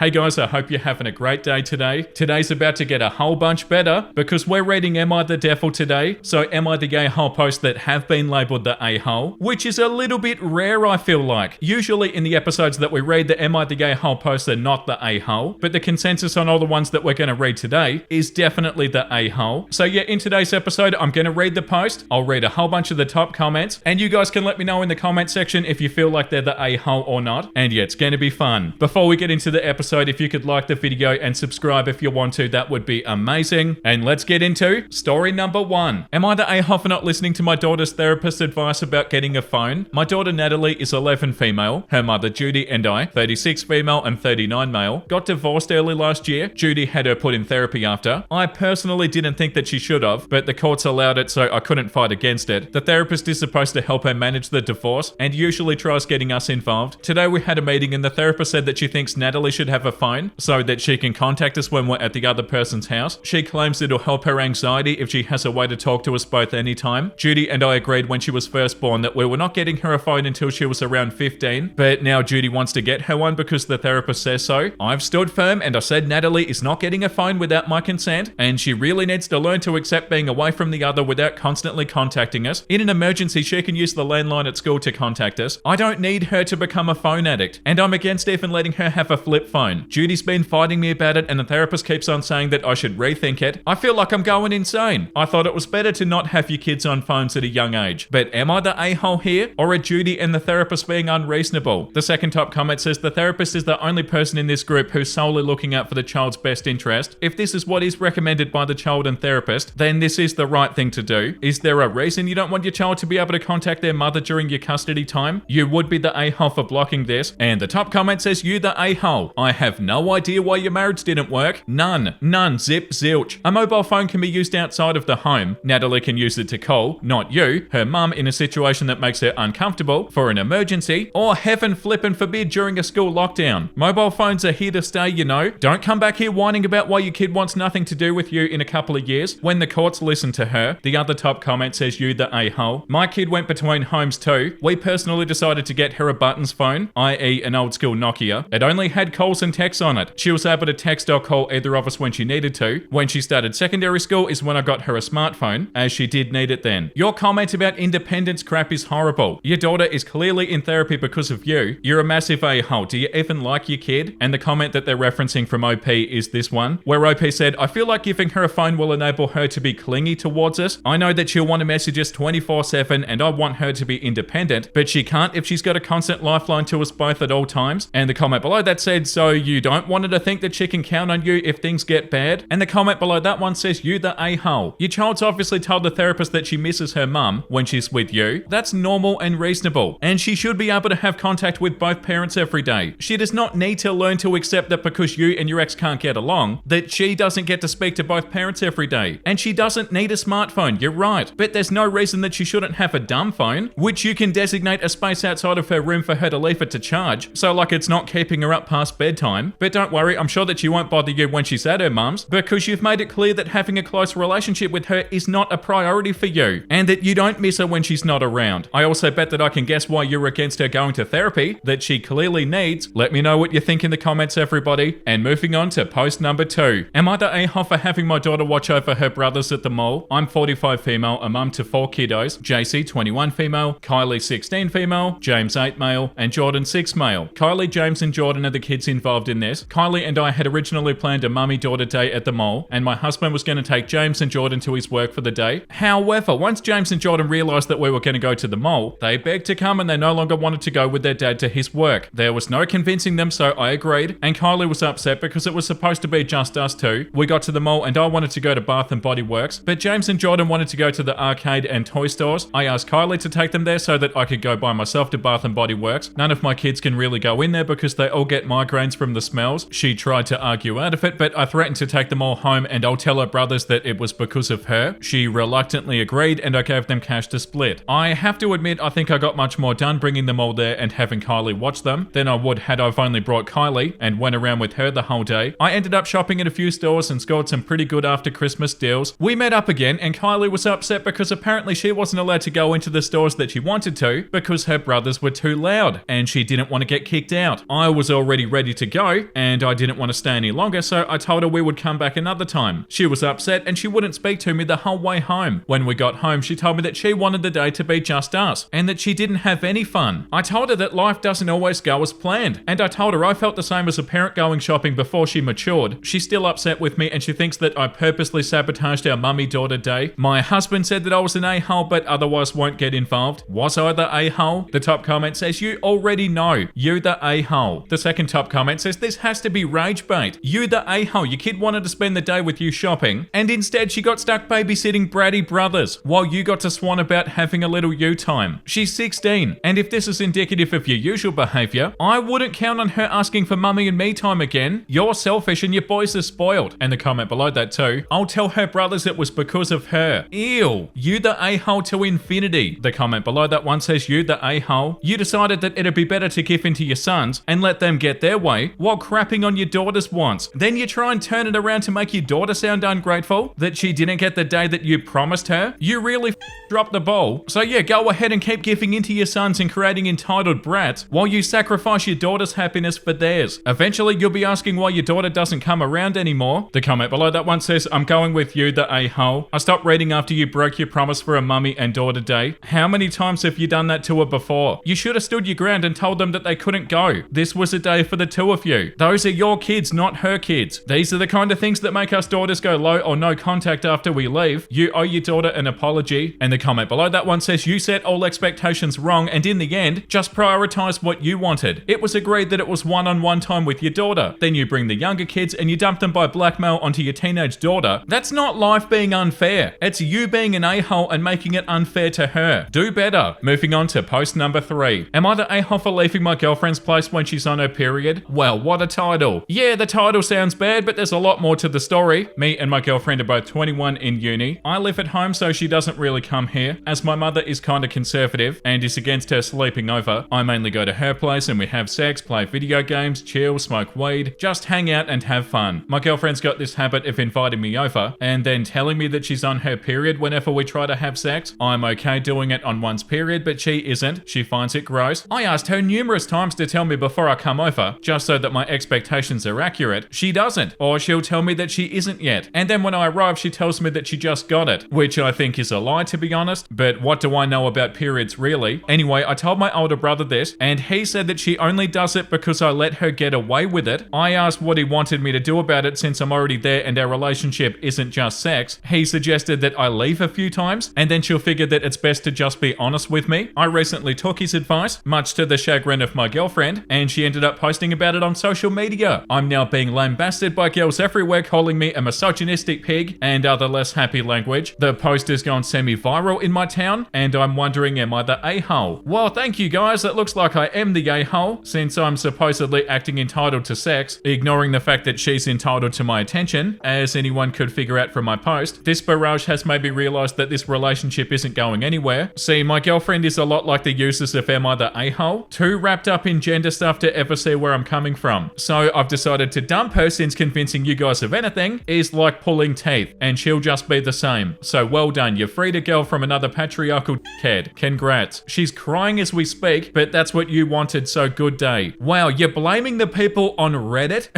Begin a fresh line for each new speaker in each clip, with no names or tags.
Hey guys, I hope you're having a great day today. Today's about to get a whole bunch better because we're reading Am I the Devil today. So am I the gay hole posts that have been labelled the a-hole, which is a little bit rare I feel like. Usually in the episodes that we read, the Am I the gay hole posts are not the a-hole, but the consensus on all the ones that we're going to read today is definitely the a-hole. So yeah, in today's episode, I'm going to read the post, I'll read a whole bunch of the top comments, and you guys can let me know in the comment section if you feel like they're the a-hole or not. And yeah, it's going to be fun. Before we get into the episode, if you could like the video and subscribe if you want to, that would be amazing. And let's get into story number 1. Am I the a-hole for not listening to my daughter's therapist's advice about getting a phone? My daughter Natalie is 11 female. Her mother Judy and I, 36 female and 39 male, got divorced early last year. Judy had her put in therapy after. I personally didn't think that she should have, but the courts allowed it, so I couldn't fight against it. The therapist is supposed to help her manage the divorce and usually tries getting us involved. Today we had a meeting and the therapist said that she thinks Natalie should have a phone so that she can contact us when we're at the other person's house. She claims it'll help her anxiety if she has a way to talk to us both anytime. Judy and I agreed when she was first born that we were not getting her a phone until she was around 15, but now Judy wants to get her one because the therapist says so. I've stood firm and I said Natalie is not getting a phone without my consent, and she really needs to learn to accept being away from the other without constantly contacting us. In an emergency, she can use the landline at school to contact us. I don't need her to become a phone addict, and I'm against even letting her have a flip phone. Judy's been fighting me about it and the therapist keeps on saying that I should rethink it. I feel like I'm going insane. I thought it was better to not have your kids on phones at a young age. But am I the a-hole here, or are Judy and the therapist being unreasonable? The second top comment says the therapist is the only person in this group who's solely looking out for the child's best interest. If this is what is recommended by the child and therapist, then this is the right thing to do. Is there a reason you don't want your child to be able to contact their mother during your custody time? You would be the a-hole for blocking this. And the top comment says you the a-hole. I have no idea why your marriage didn't work. None, zip, zilch. A mobile phone can be used outside of the home. Natalie can use it to call, not you, her mum in a situation that makes her uncomfortable, for an emergency, or heaven flippin' forbid during a school lockdown. Mobile phones are here to stay, you know. Don't come back here whining about why your kid wants nothing to do with you in a couple of years when the courts listen to her. The other top comment says you the a-hole. My kid went between homes too. We personally decided to get her a buttons phone, i.e. an old school Nokia. It only had calls and texts on it. She was able to text or call either of us when she needed to. When she started secondary school is when I got her a smartphone, as she did need it then. Your comment about independence crap is horrible. Your daughter is clearly in therapy because of you. You're a massive a-hole. Do you even like your kid? And the comment that they're referencing from OP is this one, where OP said, I feel like giving her a phone will enable her to be clingy towards us. I know that she'll want to message us 24/7 and I want her to be independent, but she can't if she's got a constant lifeline to us both at all times. And the comment below that said, so you don't want her to think that she can count on you if things get bad? And the comment below that one says you the a-hole. Your child's obviously told the therapist that she misses her mum when she's with you. That's normal and reasonable, and she should be able to have contact with both parents every day. She does not need to learn to accept that because you and your ex can't get along, that she doesn't get to speak to both parents every day. And she doesn't need a smartphone, you're right. But there's no reason that she shouldn't have a dumb phone, which you can designate a space outside of her room for her to leave it to charge, so like it's not keeping her up past bedtime. But don't worry, I'm sure that she won't bother you when she's at her mum's, because you've made it clear that having a close relationship with her is not a priority for you, and that you don't miss her when she's not around. I also bet that I can guess why you're against her going to therapy, that she clearly needs. Let me know what you think in the comments, everybody. And moving on to post number 2. Am I the a-hole for having my daughter watch over her brothers at the mall? I'm 45 female, a mum to 4 kiddos, JC 21 female, Kylie 16 female, James 8 male, and Jordan 6 male. Kylie, James, and Jordan are the kids involved in this. Kylie and I had originally planned a mummy-daughter day at the mall, and my husband was going to take James and Jordan to his work for the day. However, once James and Jordan realized that we were going to go to the mall, they begged to come and they no longer wanted to go with their dad to his work. There was no convincing them, so I agreed, and Kylie was upset because it was supposed to be just us two. We got to the mall and I wanted to go to Bath and Body Works, but James and Jordan wanted to go to the arcade and toy stores. I asked Kylie to take them there so that I could go by myself to Bath and Body Works. None of my kids can really go in there because they all get migraines from the smells. She tried to argue out of it, but I threatened to take them all home and I'll tell her brothers that it was because of her. She reluctantly agreed and I gave them cash to split. I have to admit, I think I got much more done bringing them all there and having Kylie watch them than I would had I've only brought Kylie and went around with her the whole day. I ended up shopping at a few stores and scored some pretty good after Christmas deals. We met up again and Kylie was upset because apparently she wasn't allowed to go into the stores that she wanted to because her brothers were too loud and she didn't want to get kicked out. I was already ready to go, and I didn't want to stay any longer, so I told her we would come back another time. She was upset and she wouldn't speak to me the whole way home. When we got home, she told me that she wanted the day to be just us, and that she didn't have any fun. I told her that life doesn't always go as planned, and I told her I felt the same as a parent going shopping before she matured. She's still upset with me, and she thinks that I purposely sabotaged our mummy-daughter day. My husband said that I was an a-hole, but otherwise won't get involved. Was I the a-hole? The top comment says, you already know. You the a-hole. The second top comment says, this has to be rage bait. You the a-hole. Your kid wanted to spend the day with you shopping, and instead she got stuck babysitting bratty brothers, while you got to swan about having a little you time. She's 16, and if this is indicative of your usual behavior, I wouldn't count on her asking for mummy and me time again. You're selfish and your boys are spoiled. And the comment below that too, I'll tell her brothers it was because of her. Ew. You the a-hole to infinity. The comment below that one says, you the a-hole. You decided that it'd be better to give in to your sons and let them get their way while crapping on your daughter's wants. Then you try and turn it around to make your daughter sound ungrateful that she didn't get the day that you promised her. You really dropped the ball. So yeah, go ahead and keep giving in to your sons and creating entitled brats while you sacrifice your daughter's happiness for theirs. Eventually, you'll be asking why your daughter doesn't come around anymore. The comment below that one says, I'm going with you, the a-hole. I stopped reading after you broke your promise for a mummy and daughter day. How many times have you done that to her before? You should have stood your ground and told them that they couldn't go. This was a day for the two of you. Those are your kids, not her kids. These are the kind of things that make us daughters go low or no contact after we leave. You owe your daughter an apology. And the comment below that one says, you set all expectations wrong, and in the end, just prioritize what you wanted. It was agreed that it was one-on-one time with your daughter. Then you bring the younger kids and you dump them by blackmail onto your teenage daughter. That's not life being unfair. It's you being an a-hole and making it unfair to her. Do better. Moving on to post number 3. Am I the a-hole for leaving my girlfriend's place when she's on her period? Well, what a title. Yeah, the title sounds bad, but there's a lot more to the story. Me and my girlfriend are both 21 in uni. I live at home, so she doesn't really come here, as my mother is kind of conservative and is against her sleeping over. I mainly go to her place and we have sex, play video games, chill, smoke weed, just hang out and have fun. My girlfriend's got this habit of inviting me over and then telling me that she's on her period whenever we try to have sex. I'm okay doing it on one's period, but she isn't. She finds it gross. I asked her numerous times to tell me before I come over, just so that my expectations are accurate. She doesn't, or she'll tell me that she isn't yet. And then when I arrive, she tells me that she just got it, which I think is a lie, to be honest, but what do I know about periods really? Anyway, I told my older brother this, and he said that she only does it because I let her get away with it. I asked what he wanted me to do about it since I'm already there and our relationship isn't just sex. He suggested that I leave a few times, and then she'll figure that it's best to just be honest with me. I recently took his advice, much to the chagrin of my girlfriend, and she ended up posting about it on social media. I'm now being lambasted by girls everywhere calling me a misogynistic pig and other less happy language. The post has gone semi-viral in my town, and I'm wondering, am I the a-hole? Well, thank you guys. It looks like I am the a-hole, since I'm supposedly acting entitled to sex, ignoring the fact that she's entitled to my attention, as anyone could figure out from my post. This barrage has made me realize that this relationship isn't going anywhere. See, my girlfriend is a lot like the users of Am I the a-hole? Too wrapped up in gender stuff to ever see where I'm coming from. So I've decided to dump her, since convincing you guys of anything is like pulling teeth, and she'll just be the same. So well done, you freed a girl from another patriarchal dickhead. Congrats. She's crying as we speak, but that's what you wanted, so good day. Wow, you're blaming the people on Reddit?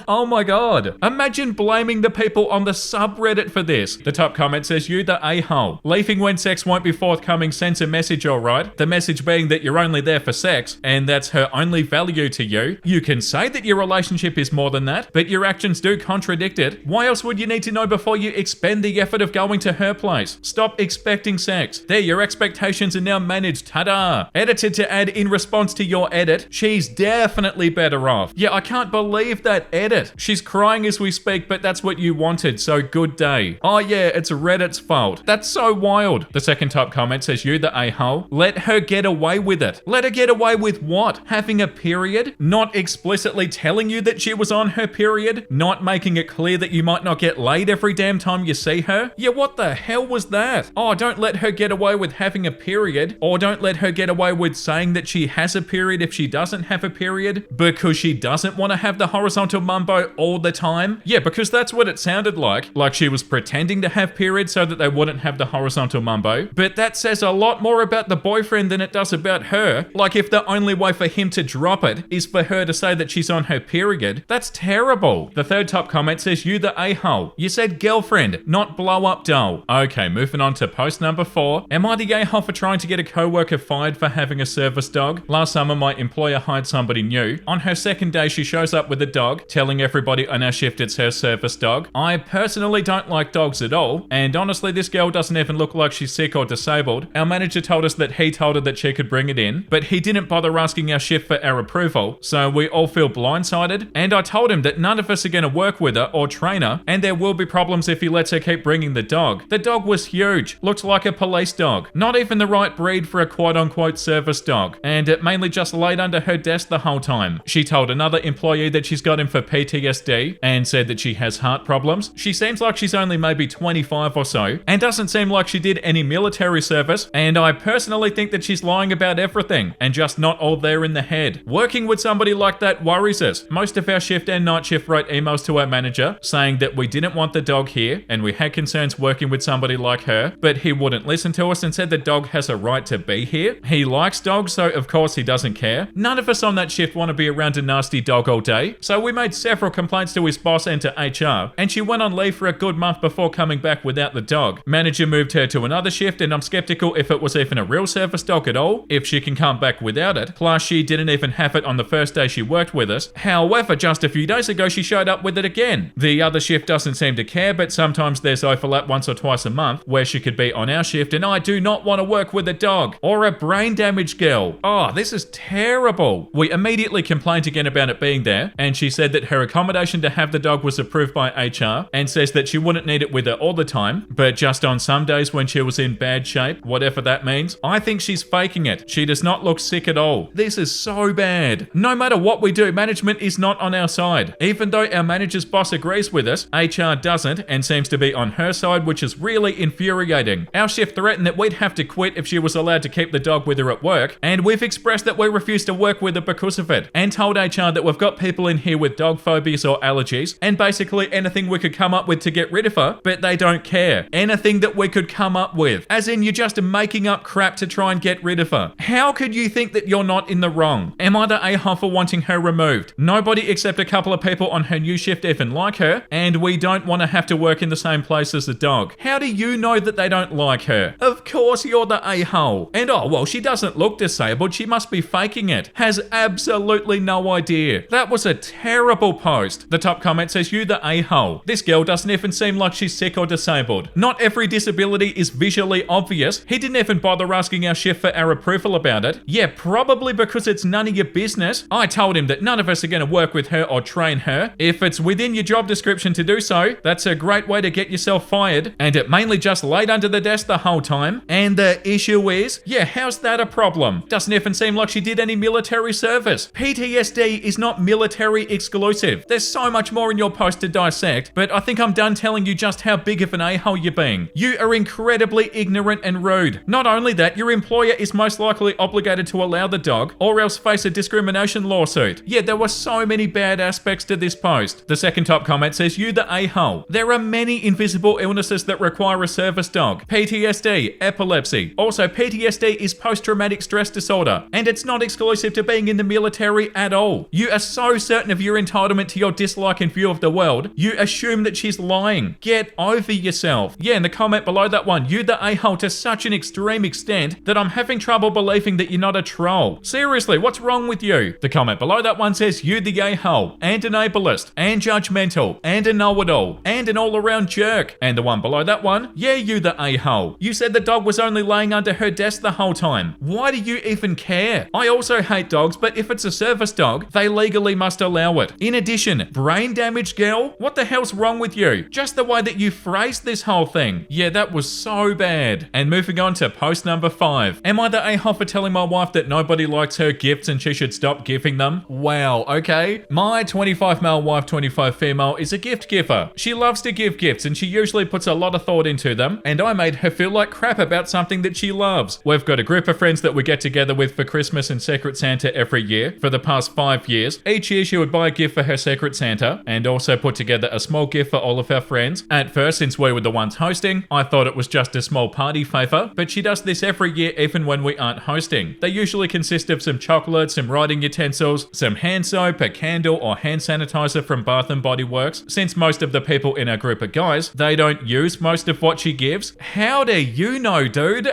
Oh my god. Imagine blaming the people on the subreddit for this. The top comment says, you the a-hole. Leaving when sex won't be forthcoming sends a message, alright? The message being that you're only there for sex, and that's her only value to you. You can say that your relationship is more than that, but your actions do contradict it. Why else would you need to know before you expend the effort of going to her place? Stop expecting sex. There, your expectations are now managed. Ta-da! Edited to add in response to your edit, she's definitely better off. Yeah, I can't believe that edit. She's crying as we speak, but that's what you wanted, so good day. Oh yeah, it's Reddit's fault. That's so wild. The second top comment says, you the a-hole. Let her get away with it. Let her get away with what? Having a period? Not explicitly telling you that she was on her period? Not making it clear that you might not get laid every damn time you see her? Yeah, what the hell was that? Oh, don't let her get away with having a period, or don't let her get away with saying that she has a period if she doesn't have a period, because she doesn't want to have the horizontal mumbo all the time. Yeah, because that's what it sounded like she was pretending to have periods so that they wouldn't have the horizontal mumbo. But that says a lot more about the boyfriend than it does about her. Like, if the only way for him to drop it is for her to say that she's on her period. That's terrible. The third top comment says, you the a-hole. You said girlfriend, not blow up doll. Okay, moving on to post number 4. Am I the a-hole for trying to get a co-worker fired for having a service dog? Last summer, my employer hired somebody new. On her second day, she shows up with a dog, telling everybody on our shift it's her service dog. I personally don't like dogs at all, and honestly, this girl doesn't even look like she's sick or disabled. Our manager told us that he told her that she could bring it in, but he didn't bother asking our shift for our approval, so we all feel blindsided, and I told him that none of us are going to work with her or train her, and there will be problems if he lets her keep bringing the dog. The dog was huge, looked like a police dog, not even the right breed for a quote-unquote service dog, and it mainly just laid under her desk the whole time. She told another employee that she's got him for PTSD, and said that she has heart problems. She seems like she's only maybe 25 or so, and doesn't seem like she did any military service, and I personally think that she's lying about everything, and just not all there in the head. Working with somebody like that worries us. Most of our shift and night shift wrote emails to our manager saying that we didn't want the dog here, and we had concerns working with somebody like her, but he wouldn't listen to us and said the dog has a right to be here. He likes dogs, so of course he doesn't care. None of us on that shift want to be around a nasty dog all day, so we made several complaints to his boss and to HR, and she went on leave for a good month before coming back without the dog. Manager moved her to another shift, and I'm skeptical if it was even a real service dog at all, if she can come back without it. Plus, she didn't even have it on the first day she worked with us. However, just a few days ago, she showed up with it again. The other shift doesn't seem to care, but sometimes there's overlap once or twice a month where she could be on our shift, and I do not want to work with a dog or a brain damaged girl. Oh, this is terrible. We immediately complained again about it being there, and she said that her accommodation to have the dog was approved by HR, and says that she wouldn't need it with her all the time, but just on some days when she was in bad shape, whatever that means. I think she's faking it. She does not look sick at all. This is so bad. No matter what we do, management is not on our side. Even though our manager's boss agrees with us, HR doesn't and seems to be on her side, which is really infuriating. Our shift threatened that we'd have to quit if she was allowed to keep the dog with her at work, and we've expressed that we refuse to work with her because of it, and told HR that we've got people in here with dog phobias or allergies, and basically anything we could come up with to get rid of her, but they don't care. Anything that we could come up with. As in, you're just making up crap to try and get rid of her. How could you think that you're not in the wrong? Am I the a-hole for wanting her removed? Nobody except a couple of people on her new shift even like her, and we don't want to have to work in the same place as the dog. How do you know that they don't like her? Of course you're the a-hole. And oh, well, she doesn't look disabled. She must be faking it. Has absolutely no idea. That was a terrible post. The top comment says, you the a-hole. This girl doesn't even seem like she's sick or disabled. Not every disability is visually obvious. He didn't even bother asking our shift for our approval about it. Yeah, probably because it's none of your business. I told him that none of us are going to work with her or train her. If it's within your job description to do so, that's a great way to get yourself fired. And it mainly just laid under the desk the whole time. And the issue is, yeah, how's that a problem? Doesn't even seem like she did any military service. PTSD is not military exclusive. There's so much more in your post to dissect, but I think I'm done telling you just how big of an a-hole you're being. You are incredibly ignorant and rude. Not only that, your employer is most likely obligated to allow the dog, or else face a discrimination lawsuit. Yeah, there were so many bad aspects to this post. The second top comment says, you the a-hole. There are many invisible illnesses that require a service dog. PTSD, epilepsy. Also, PTSD is post-traumatic stress disorder, and it's not exclusive to being in the military at all. You are so certain of your entitlement to your dislike and view of the world, you assume that she's lying. Get over yourself. Yeah, in the comment below that one, you the a-hole to such an extreme extent that I'm having trouble believing that you're not a troll. Seriously, what's wrong with you? The comment below that one says, you the a-hole, and an ableist, and judgmental, and a know-it-all, and an all-around jerk. And the one below that one, yeah, you the a-hole. You said the dog was only laying under her desk the whole time. Why do you even care? I also hate dogs, but if it's a service dog, they legally must allow it. In addition, brain damaged girl? What the hell's wrong with you? Just the way that you phrased this whole thing. Yeah, that was so bad. And moving on to post number 5. Am I the a-hole for telling my wife that nobody likes her gifts and she should stop giving them? Wow, okay. My 25 male wife, 25 female is a gift giver. She loves to give gifts and she usually puts a lot of thought into them, and I made her feel like crap about something that she loves. We've got a group of friends that we get together with for Christmas and Secret Santa every year for the past 5 years. Each year she would buy a gift for her Secret Santa and also put together a small gift for all of our friends. At first, since we were the ones hosting, I thought it was just a small party favor, but she does this every year even when we aren't hosting. They usually consist of some chocolates, some writing utensils, some some hand soap, a candle, or hand sanitizer from Bath & Body Works. Since most of the people in our group are guys, they don't use most of what she gives. How do you know, dude?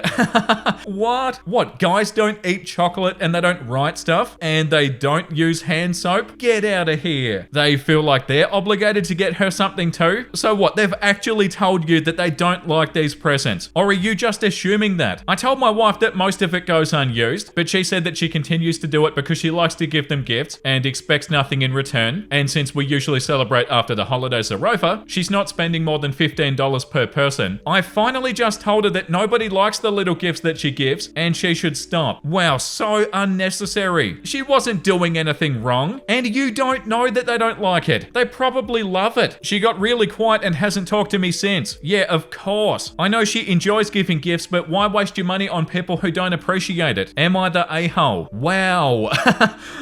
What? What, guys don't eat chocolate and they don't write stuff? And they don't use hand soap? Get out of here. They feel like they're obligated to get her something too? So what, they've actually told you that they don't like these presents? Or are you just assuming that? I told my wife that most of it goes unused, but she said that she continues to do it because she likes to give them gifts and expects nothing in return. And since we usually celebrate after the holidays are over, she's not spending more than $15 per person. I finally just told her that nobody likes the little gifts that she gives and she should stop. Wow, so unnecessary. She wasn't doing anything wrong, and you don't know that they don't like it. They probably love it. She got really quiet and hasn't talked to me since. Yeah, of course. I know she enjoys giving gifts, but why waste your money on people who don't appreciate it? Am I the a-hole? Wow.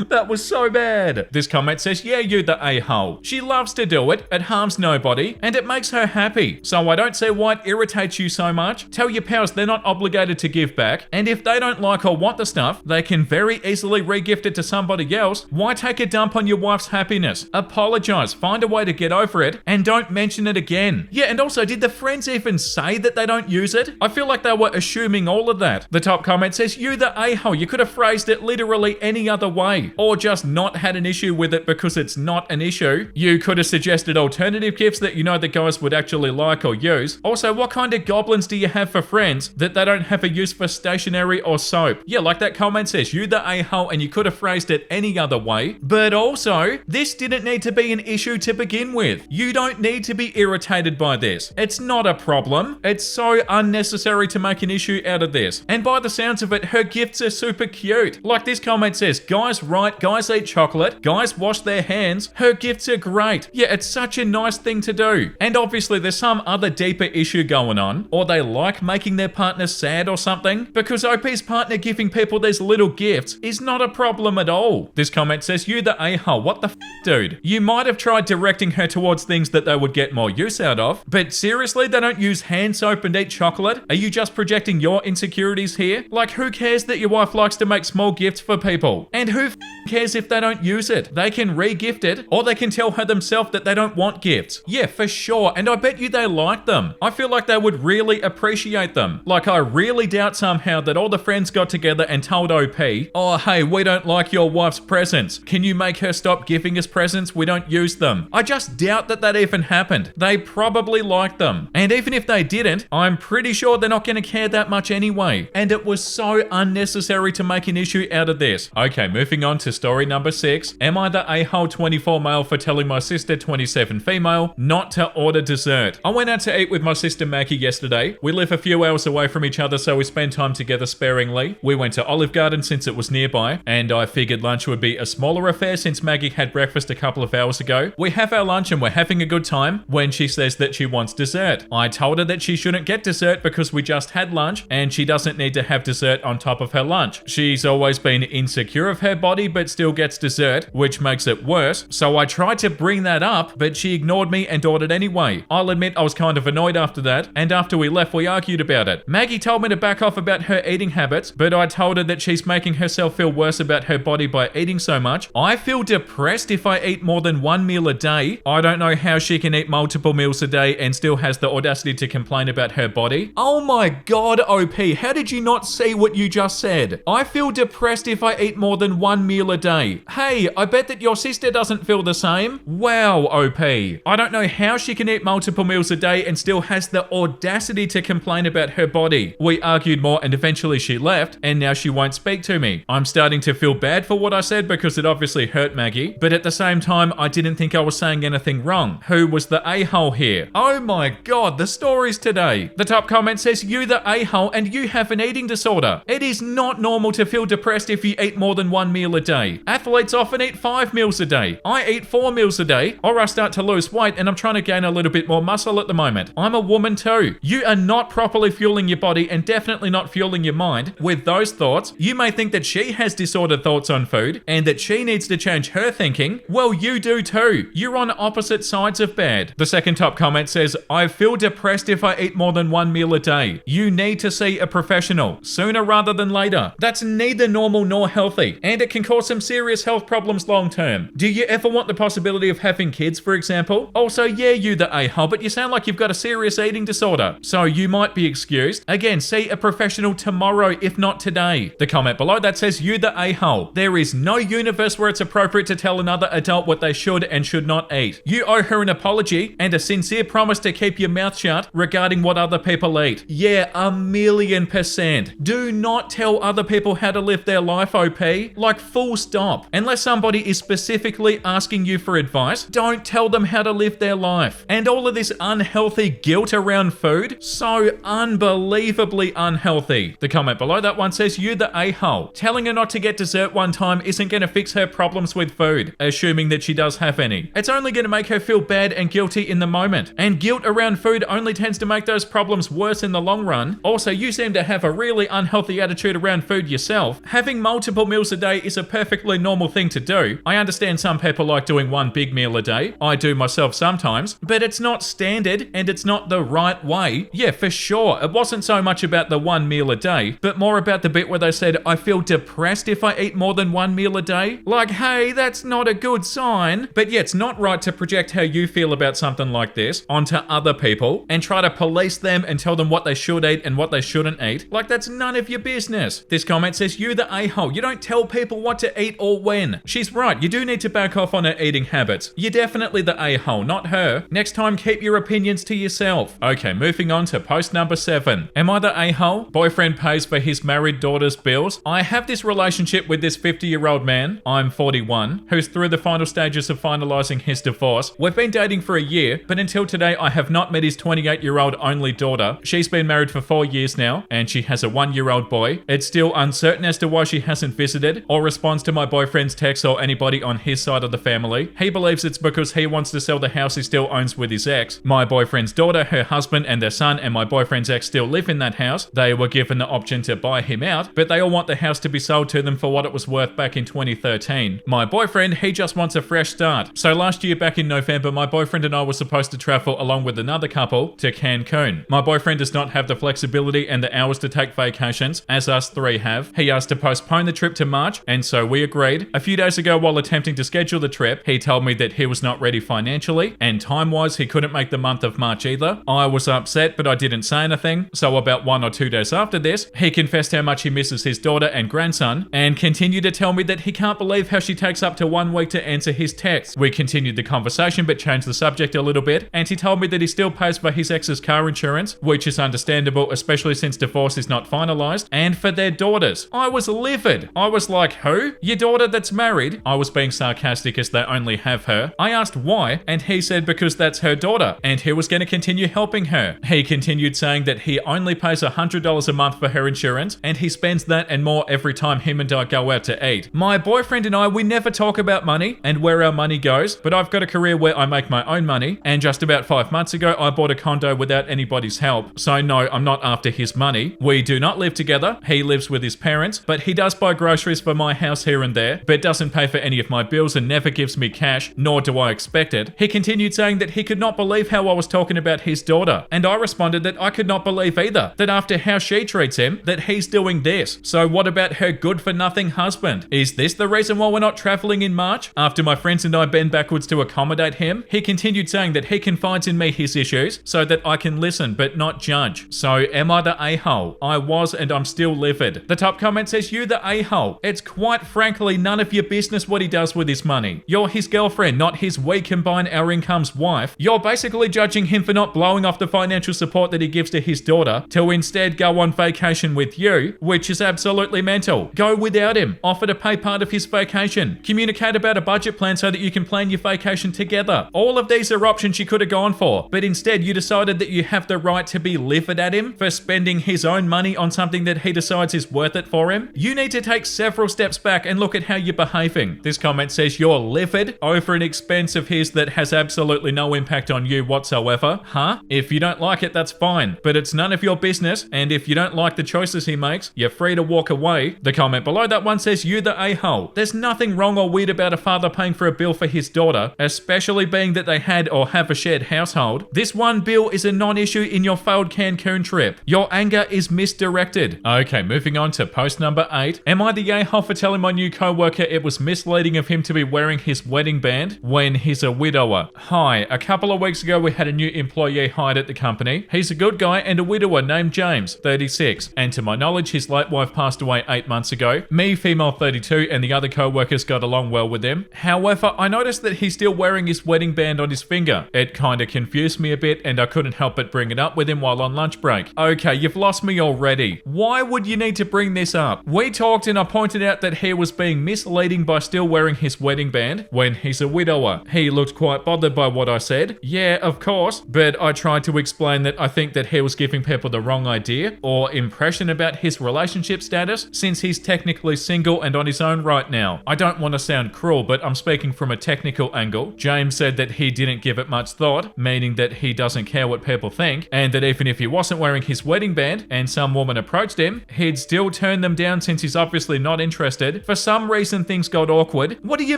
That was so bad. This comment says, yeah, you the a-hole. She loves to do it. It harms nobody, and it makes her happy. So I don't see why it irritates you so much. Tell your pals they're not obligated to give back, and if they don't like or want the stuff, they can very easily re-gift it to somebody else. Why take a dump on your wife's happiness? Apologize, find a way to get over it, and don't mention it again. Yeah, and also, did the friends even say that they don't use it? I feel like they were assuming all of that. The top comment says, you the a-hole. You could have phrased it literally any other way, or just not had an issue with it because it's not an issue. You could have suggested alternative gifts that you know the guys would actually like or use. Also, what kind of goblins do you have for friends that they don't have a use for stationery or soap? Yeah, like that comment says, you the a-hole, and you could have phrased it any other way. But also, this didn't need to be an issue to begin with. You don't need to be irritated by this. It's not a problem. It's so unnecessary to make an issue out of this. And by the sounds of it, her gifts are super cute. Like this comment says, guys write, guys eat chocolate, guys wash their hands. Her gifts are great. Yeah, it's such a nice thing to do. And obviously there's some other deeper issue going on, or they like making their partner sad or something, because OP's partner giving people these little gifts is not a problem at all. This comment says, you the a-hole. What the dude? You might have tried directing her towards things that they would get more use out of, but seriously, they don't use hand soap and eat chocolate? Are you just projecting your insecurities here? Like, who cares that your wife likes to make small gifts for people? And who cares if they don't use it? They can re-gift it, or they can tell her themselves that they don't want gifts. Yeah, for sure, and I bet you they like them. I feel like they would really appreciate them. Like, I really doubt somehow that all the friends got together and told OP, oh hey, we don't like your wife's presents. Can you make her stop giving us presents? We don't use them. I just doubt that that even happened. They probably like them. And even if they didn't, I'm pretty sure they're not going to care that much anyway. And it was so unnecessary to make an issue out of this. Okay, moving on to story number 6. Am I the a-hole 24 male for telling my sister 27 female not to order dessert? I went out to eat with my sister Maggie yesterday. We live a few hours away from each other, so we spend time together sparingly. We went to Olive Garden since it was nearby, and I figured lunch would be a smaller affair since Maggie had breakfast a couple of hours ago. We have our lunch and we're having a good time when she says that she wants dessert. I told her that she shouldn't get dessert because we just had lunch and she doesn't need to have dessert on top of her lunch. She's always been insecure of her body but still gets dessert, which makes it worse. So I tried to bring that up, but she ignored me and ordered anyway. I'll admit I was kind of annoyed after that, and after we left we argued about it. Maggie told me to back off about her eating habits, but I told her that she's making herself feel worse about her body by eating so much. I feel depressed if I eat more than one meal a day. I don't know how she can eat multiple meals a day and still has the audacity to complain about her body. Oh my god, OP, how did you not see what you just said? I feel depressed if I eat more than one meal a day. Hey, I bet that your sister doesn't feel the same. Wow, OP. I don't know how she can eat multiple meals a day and still has the audacity to complain about her body. We argued more and eventually she left, and now she won't speak to me. I'm starting to feel bad for what I said because it obviously hurt Maggie, but at the same time, I didn't think I was saying anything wrong. Who was the a-hole here? Oh my god, the stories today. The top comment says, you the a-hole and you have an eating disorder. It is not normal to feel depressed if you eat more than one meal a day. Athletes often eat 5 meals a day. I eat 4 meals a day, or I start to lose weight and I'm trying to gain a little bit more muscle at the moment. I'm a woman too. You are not properly fueling your body and definitely not fueling your mind with those thoughts. You may think that she has disordered thoughts on food and that she needs to change her thinking. Well, you do too. You're on opposite sides of bad. The second top comment says, I feel depressed if I eat more than one meal a day. You need to see a professional sooner rather than later. That's neither normal nor healthy, and it can cause some serious serious health problems long term? Do you ever want the possibility of having kids, for example? Also, yeah, you the a-hole, but you sound like you've got a serious eating disorder, so you might be excused. Again, see a professional tomorrow, if not today. The comment below that says, you the a-hole. There is no universe where it's appropriate to tell another adult what they should and should not eat. You owe her an apology and a sincere promise to keep your mouth shut regarding what other people eat. Yeah, 1,000,000%. Do not tell other people how to live their life, OP. Like, full stop. Unless somebody is specifically asking you for advice, don't tell them how to live their life. And all of this unhealthy guilt around food, so unbelievably unhealthy. The comment below that one says, you the a-hole. Telling her not to get dessert one time isn't going to fix her problems with food, assuming that she does have any. It's only going to make her feel bad and guilty in the moment. And guilt around food only tends to make those problems worse in the long run. Also, you seem to have a really unhealthy attitude around food yourself. Having multiple meals a day is a perfectly normal thing to do. I understand some people like doing one big meal a day. I do myself sometimes, but it's not standard and it's not the right way. Yeah, for sure. It wasn't so much about the one meal a day, but more about the bit where they said, I feel depressed if I eat more than one meal a day. Like, hey, that's not a good sign. But yeah, it's not right to project how you feel about something like this onto other people and try to police them and tell them what they should eat and what they shouldn't eat. Like, that's none of your business. This comment says, you the a-hole. You don't tell people what to eat or when. She's right. You do need to back off on her eating habits. You're definitely the a-hole, not her. Next time, keep your opinions to yourself. Okay, moving on to post number 7. Am I the a-hole? Boyfriend pays for his married daughter's bills. I have this relationship with this 50-year-old man, I'm 41, who's through the final stages of finalizing his divorce. We've been dating for a year, but until today, I have not met his 28-year-old only daughter. She's been married for 4 years now, and she has a 1-year-old boy. It's still uncertain as to why she hasn't visited or responds to my boyfriend's texts or anybody on his side of the family. He believes it's because he wants to sell the house he still owns with his ex. My boyfriend's daughter, her husband, and their son, and my boyfriend's ex still live in that house. They were given the option to buy him out, but they all want the house to be sold to them for what it was worth back in 2013. My boyfriend, he just wants a fresh start. So last year, back in November, my boyfriend and I were supposed to travel along with another couple to Cancun. My boyfriend does not have the flexibility and the hours to take vacations, as us three have. He asked to postpone the trip to March, and so we agreed. A few days ago, while attempting to schedule the trip, he told me that he was not ready financially, and time-wise, he couldn't make the month of March either. I was upset, but I didn't say anything. So about 1 or 2 days after this, he confessed how much he misses his daughter and grandson, and continued to tell me that he can't believe how she takes up to 1 week to answer his texts. We continued the conversation, but changed the subject a little bit, and he told me that he still pays for his ex's car insurance, which is understandable, especially since divorce is not finalized, and for their daughters. I was livid. I was like, who? Your daughter that's married? I was being sarcastic as they only have her. I asked why, and he said because that's her daughter, and he was going to continue helping her. He continued saying that he only pays $100 a month for her insurance, and he spends that and more every time him and I go out to eat. My boyfriend and I, we never talk about money and where our money goes, but I've got a career where I make my own money, and just about 5 months ago, I bought a condo without anybody's help. So no, I'm not after his money. We do not live together. He lives with his parents, but he does buy groceries for my house here and there, but doesn't pay for any of my bills and never gives me cash, nor do I expect it. He continued saying that he could not believe how I was talking about his daughter, and I responded that I could not believe either, that after how she treats him, that he's doing this. So what about her good-for-nothing husband? Is this the reason why we're not traveling in March? After my friends and I bend backwards to accommodate him, he continued saying that he confides in me his issues so that I can listen but not judge. So am I the a-hole? I was, and I'm still livid. The top comment says, you the a-hole. It's quite frankly none of your business what he does with his money. You're his girlfriend, not his we combine our incomes wife. You're basically judging him for not blowing off the financial support that he gives to his daughter to instead go on vacation with you, which is absolutely mental. Go without him. Offer to pay part of his vacation. Communicate about a budget plan so that you can plan your vacation together. All of these are options you could have gone for, but instead you decided that you have the right to be livid at him for spending his own money on something that he decides is worth it for him. You need to take several steps back and look at how you're behaving. This comment says you're livid over an expense of his that has absolutely no impact on you whatsoever. Huh? If you don't like it, that's fine, but it's none of your business, and if you don't like the choices he makes, you're free to walk away. The comment below that one says you the a-hole. There's nothing wrong or weird about a father paying for a bill for his daughter, especially being that they had or have a shared household. This one bill is a non-issue in your failed Cancun trip. Your anger is misdirected. Okay, moving on to post number 8. Am I the a-hole for telling my new co-worker co-worker it was misleading of him to be wearing his wedding band when he's a widower. Hi, a couple of weeks ago we had a new employee hired at the company. He's a good guy and a widower named James, 36. And to my knowledge, his late wife passed away 8 months ago. Me, female 32, and the other co-workers got along well with him. However, I noticed that he's still wearing his wedding band on his finger. It kinda confused me a bit and I couldn't help but bring it up with him while on lunch break. Okay, you've lost me already. Why would you need to bring this up? We talked and I pointed out that he was being misleading by still wearing his wedding band when he's a widower. He looked quite bothered by what I said. Yeah, of course, but I tried to explain that I think that he was giving people the wrong idea or impression about his relationship status since he's technically single and on his own right now. I don't want to sound cruel, but I'm speaking from a technical angle. James said that he didn't give it much thought, meaning that he doesn't care what people think, and that even if he wasn't wearing his wedding band and some woman approached him, he'd still turn them down since he's obviously not interested. For some reason, things got awkward. What do you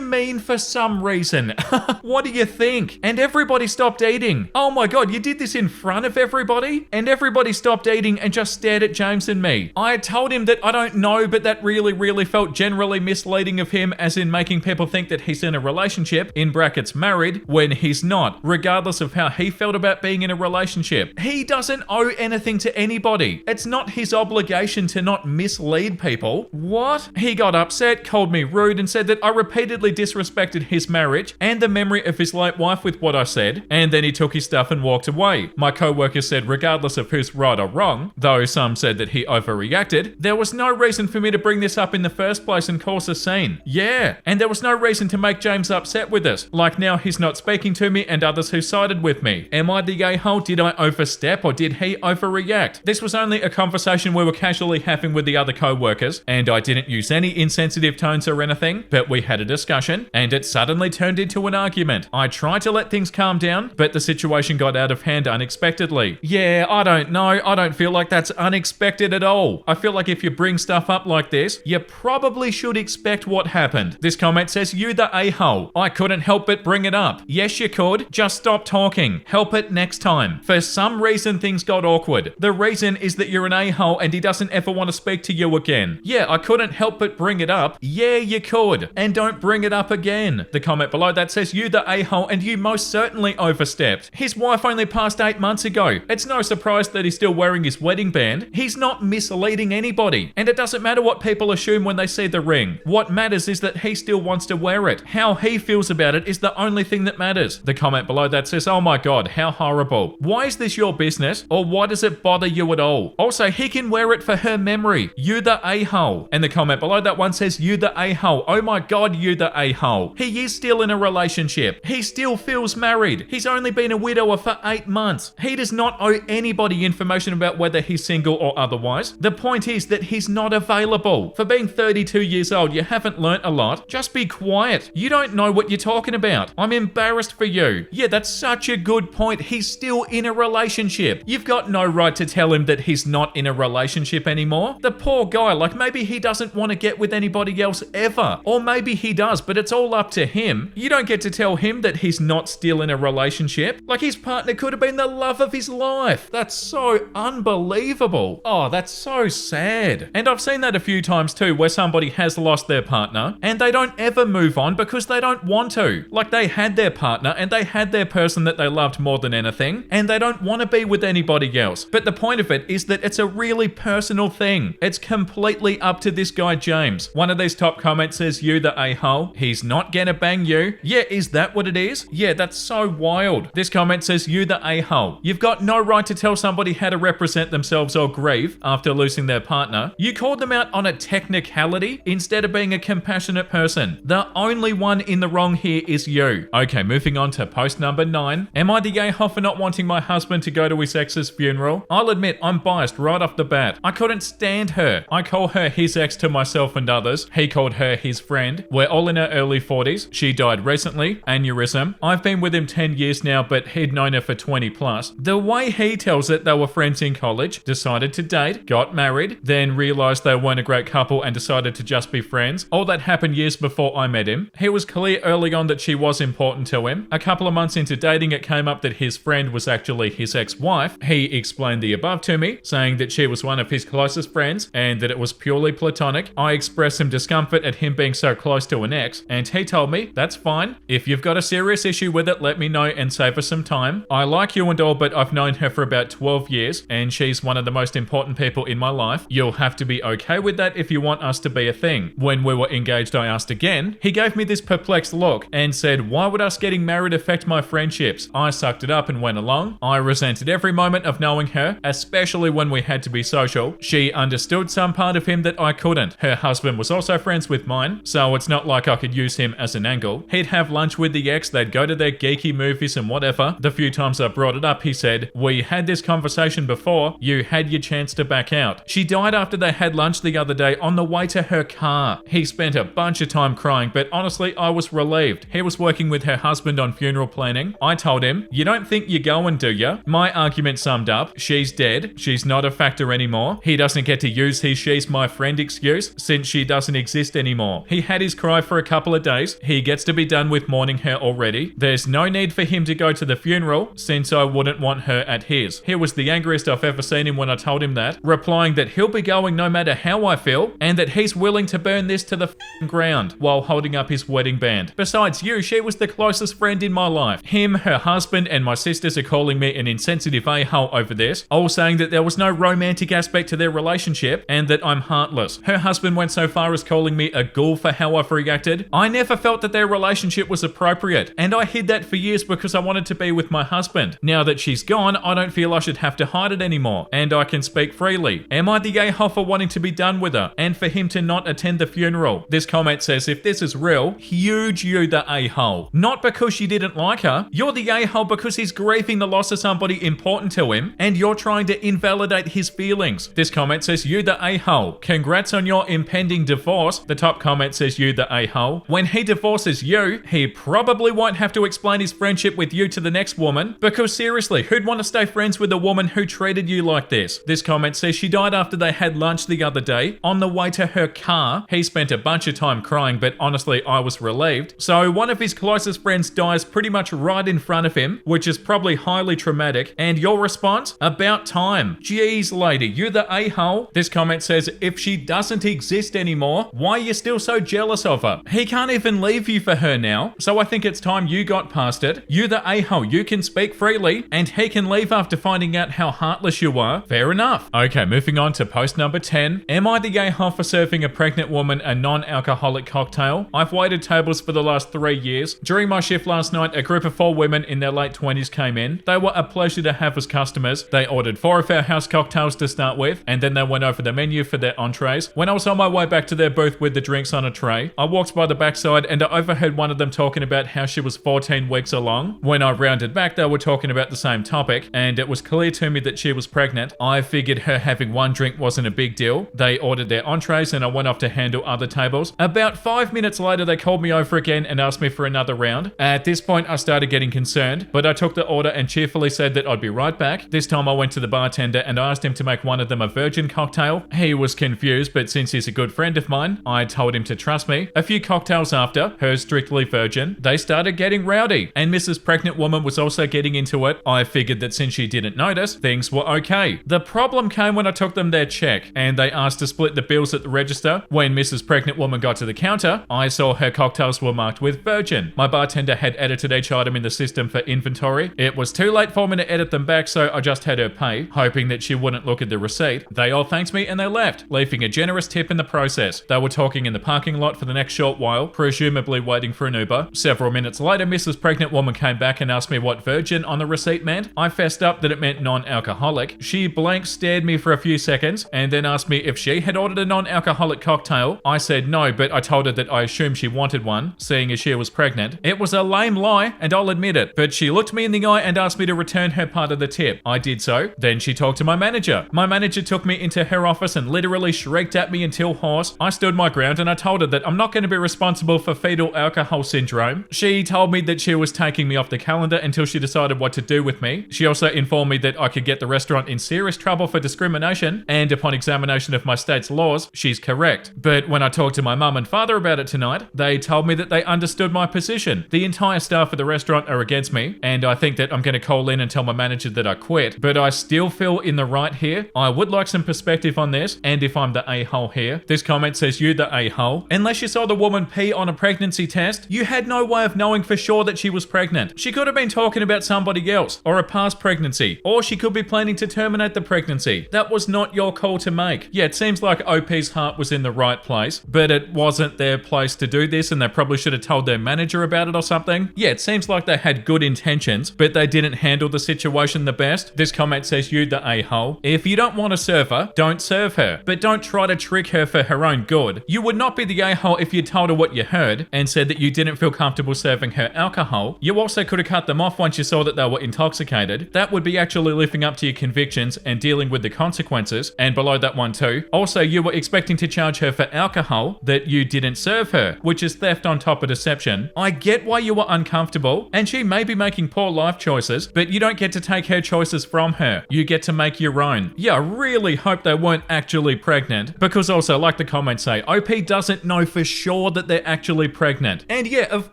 mean for some reason? What do you think? And everybody stopped eating. Oh my god, you did this in front of everybody? And everybody stopped eating and just stared at James and me. I told him that I don't know, but that really felt generally misleading of him, as in making people think that he's in a relationship, in brackets married, when he's not, regardless of how he felt about being in a relationship. He doesn't owe anything to anybody. It's not his obligation to not mislead people. What? He got upset, called me rude, and said that I repeatedly disrespected his marriage and the memory of his late wife with what I said, and then he took his stuff and walked away. My co-worker said regardless of who's right or wrong, though some said that he overreacted, there was no reason for me to bring this up in the first place and cause a scene. Yeah, and there was no reason to make James upset with us. Like now he's not speaking to me and others who sided with me. Am I the a-hole? Did I overstep or did he overreact? This was only a conversation we were casually having with the other co-workers, and I didn't use any insensitive tones or anything, but we had a discussion and it suddenly turned into an argument. I tried to let things calm down, but the situation got out of hand unexpectedly. Yeah, I don't know. I don't feel like that's unexpected at all. I feel like if you bring stuff up like this, you probably should expect what happened. This comment says, you the a-hole. I couldn't help but bring it up. Yes, you could. Just stop talking. Help it next time. For some reason, things got awkward. The reason is that you're an a-hole and he doesn't ever want to speak to you again. Yeah, I couldn't help but bring it up. Yeah, you could. And don't bring it up again. The comment below that says, you the a-hole and you most certainly overstepped. His wife only passed 8 months ago. It's no surprise that he's still wearing his wedding band. He's not misleading anybody. And it doesn't matter what people assume when they see the ring. What matters is that he still wants to wear it. How he feels about it is the only thing that matters. The comment below that says, oh my god, how horrible. Why is this your business? Or why does it bother you at all? Also, he can wear it for her memory. You the a-hole. And the comment below that one says, you the a-hole. Oh my god, you the a-hole. He is still in a relationship. He still feels married. He's only been a widower for 8 months. He does not owe anybody information about whether he's single or otherwise. The point is that he's not available. For being 32 years old, you haven't learnt a lot. Just be quiet. You don't know what you're talking about. I'm embarrassed for you. Yeah, that's such a good point. He's still in a relationship. You've got no right to tell him that he's not in a relationship anymore. The poor guy, like maybe he doesn't want to get with anybody else ever. Or maybe he does, but it's all up to him. You don't get to tell him that he's not still in a relationship. Like his partner could have been the love of his life. That's so unbelievable. Oh, that's so sad. And I've seen that a few times too, where somebody has lost their partner and they don't ever move on because they don't want to. Like they had their partner and they had their person that they loved more than anything, and they don't want to be with anybody else. But the point of it is that it's a really personal thing. It's completely up to this guy James. One of these top comments says, you the a-hole. He's not gonna bang you. Yeah, is that what it is? Yeah, that's so wild. This comment says, you the a-hole. You've got no right to tell somebody how to represent themselves or grieve after losing their partner. You called them out on a technicality instead of being a compassionate person. The only one in the wrong here is you. Okay, moving on to post number 9. Am I the a-hole for not wanting my husband to go to his ex's funeral? I'll admit I'm biased right off the bat. I couldn't stand her. I call her his ex to myself and others. He called her his friend. We're all in our early 40s. She died recently, aneurysm. I've been with him 10 years now, but he'd known her for 20 plus. The way he tells it, they were friends in college, decided to date, got married, then realized they weren't a great couple and decided to just be friends. All that happened years before I met him. He was clear early on that she was important to him. A couple of months into dating, it came up that his friend was actually his ex-wife. He explained the above to me, saying that she was one of his closest friends and that it was purely platonic. I expressed some discomfort discomfort at him being so close to an ex, and he told me, that's fine. If you've got a serious issue with it, let me know and save us some time. I like you and all, but I've known her for about 12 years, and she's one of the most important people in my life. You'll have to be okay with that if you want us to be a thing. When we were engaged, I asked again. He gave me this perplexed look and said, why would us getting married affect my friendships? I sucked it up and went along. I resented every moment of knowing her, especially when we had to be social. She understood some part of him that I couldn't. Her husband was also friends with mine, so it's not like I could use him as an angle. He'd have lunch with the ex, they'd go to their geeky movies and whatever. The few times I brought it up, he said, we had this conversation before, you had your chance to back out. She died after they had lunch the other day on the way to her car. He spent a bunch of time crying, but honestly, I was relieved. He was working with her husband on funeral planning. I told him, you don't think you're going, do you? My argument summed up, she's dead. She's not a factor anymore. He doesn't get to use his she's my friend excuse since she doesn't exist anymore. He had his cry for a couple of days. He gets to be done with mourning her already. There's no need for him to go to the funeral since I wouldn't want her at his. He was the angriest I've ever seen him when I told him that, replying that he'll be going no matter how I feel and that he's willing to burn this to the ground while holding up his wedding band. Besides you, she was the closest friend in my life. Him, her husband, and my sisters are calling me an insensitive a-hole over this, all saying that there was no romantic aspect to their relationship and that I'm heartless. Her husband went so far as calling me a ghoul for how I've reacted. I never felt that their relationship was appropriate, and I hid that for years because I wanted to be with my husband. Now that she's gone, I don't feel I should have to hide it anymore, and I can speak freely. Am I the a-hole for wanting to be done with her, and for him to not attend the funeral? This comment says, if this is real, huge you the a-hole. Not because you didn't like her, you're the a-hole because he's grieving the loss of somebody important to him, and you're trying to invalidate his feelings. This comment says, you the a-hole. Congrats on your impending divorce. The top comment says, you the a-hole. When he divorces you, he probably won't have to explain his friendship with you to the next woman, because seriously, who'd want to stay friends with a woman who treated you like this? This comment says, she died after they had lunch the other day on the way to her car. He spent a bunch of time crying, but honestly, I was relieved. So one of his closest friends dies pretty much right in front of him, which is probably highly traumatic. And your response? About time. Jeez, lady, you the a-hole. This comment says, if she doesn't exist anymore, why are you still so jealous of her? He can't even leave you for her now, so I think it's time you got past it. You the a-hole, you can speak freely, and he can leave after finding out how heartless you are. Fair enough. Okay, moving on to post number 10. Am I the a-hole for serving a pregnant woman a non-alcoholic cocktail? I've waited tables for the last 3 years. During my shift last night, a group of 4 women in their late 20s came in. They were a pleasure to have as customers. They ordered 4 of our house cocktails to start with, and then they went over the menu for their entrees. When I was on my way back to their booth with the drinks on a tray, I walked by the backside and I overheard one of them talking about how she was 14 weeks along. When I rounded back, they were talking about the same topic, and it was clear to me that she was pregnant. I figured her having one drink wasn't a big deal. They ordered their entrees and I went off to handle other tables. About 5 minutes later, they called me over again and asked me for another round. At this point, I started getting concerned, but I took the order and cheerfully said that I'd be right back. This time I went to the bartender and I asked him to make one of them a virgin cocktail. He was confused, but since he's a good friend of mine, I told him to trust me. A few cocktails after, hers strictly virgin, they started getting rowdy, and Mrs. Pregnant Woman was also getting into it. I figured that since she didn't notice, things were okay. The problem came when I took them their check, and they asked to split the bills at the register. When Mrs. Pregnant Woman got to the counter, I saw her cocktails were marked with virgin. My bartender had edited each item in the system for inventory. It was too late for me to edit them back, so I just had her pay, hoping that she wouldn't look at the receipt. They all thanked me and they left, leaving a generous tip in the process. They were talking in the parking lot for the next short while, presumably waiting for an Uber. Several minutes later, Mrs. Pregnant Woman came back and asked me what virgin on the receipt meant. I fessed up that it meant non-alcoholic. She blank stared me for a few seconds and then asked me if she had ordered a non-alcoholic cocktail. I said no, but I told her that I assumed she wanted one, seeing as she was pregnant. It was a lame lie, and I'll admit it, but she looked me in the eye and asked me to return her part of the tip. I did so. Then she talked to my manager. My manager took me into her office and literally shrieked at me until hoarse. I stood my ground and I told her that I'm not going to be responsible for fetal alcohol syndrome. She told me that she was taking me off the calendar until she decided what to do with me. She also informed me that I could get the restaurant in serious trouble for discrimination, and upon examination of my state's laws, she's correct. But when I talked to my mum and father about it tonight, they told me that they understood my position. The entire staff of the restaurant are against me, and I think that I'm going to call in and tell my manager that I quit, but I still feel in the right here. I would like some perspective on this, and if I'm the a-hole here. This comment says, you the a-hole. Unless you saw the woman pee on a pregnancy test, you had no way of knowing for sure that she was pregnant. She could have been talking about somebody else, or a past pregnancy, or she could be planning to terminate the pregnancy. That was not your call to make. Yeah, it seems like OP's heart was in the right place, but it wasn't their place to do this, and they probably should have told their manager about it or something. Yeah, it seems like they had good intentions, but they didn't handle the situation the best. This comment says, you the a-hole. If you don't want to serve her, don't serve her, but don't try to trick her for her own good. You would not be the a-hole if you told her what you heard and said that you didn't feel comfortable serving her alcohol. You also could have cut them off once you saw that they were intoxicated. That would be actually living up to your convictions and dealing with the consequences. And below that one too, also you were expecting to charge her for alcohol that you didn't serve her, which is theft on top of deception. I get why you were uncomfortable, and she may be making poor life choices, but you don't get to take her choices from her. You get to make your own. Yeah, I really hope they weren't actually pregnant, because also, like the comments say, OP doesn't know for sure that they're actually pregnant. And yeah, of